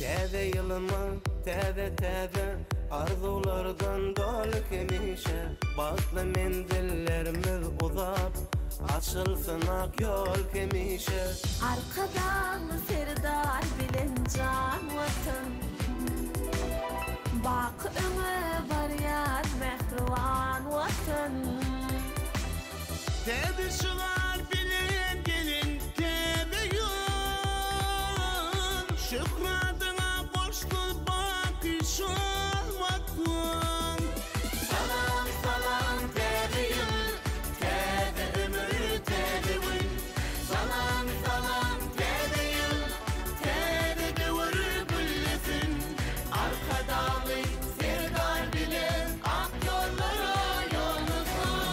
Täze ýylymy täze arzulardan dolu kemişe. Bagly mendillerimiz uzap açılsın ak yol kemişe. Arkadan serdar bilen can watan, bak ömür var yar mehriban watan. Täze şular bilen gelin täze ýol, şükradyna goşdy baky şol watan. Salam salam täze ýyl, täze ömür täze gün. Salam salam täze ýyl, täze döwür güllesin. Arkadaly serdar bilen ak ýollara ýollasın.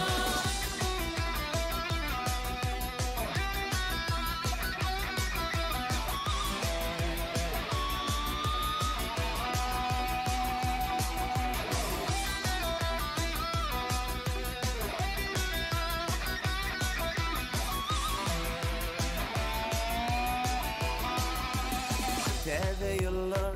Täze ýyllar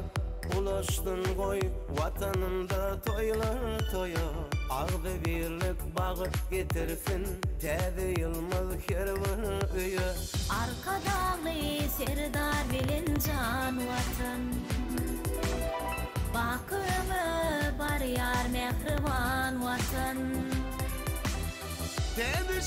ulaşdyn goý, watanymda toýlar toýa. Agdy birlik bagyt getirsin, täze ýylmaz her bir öýe. Arkadaly serdar bilen can watan, bak ömür bar yar mehriban watan. Täze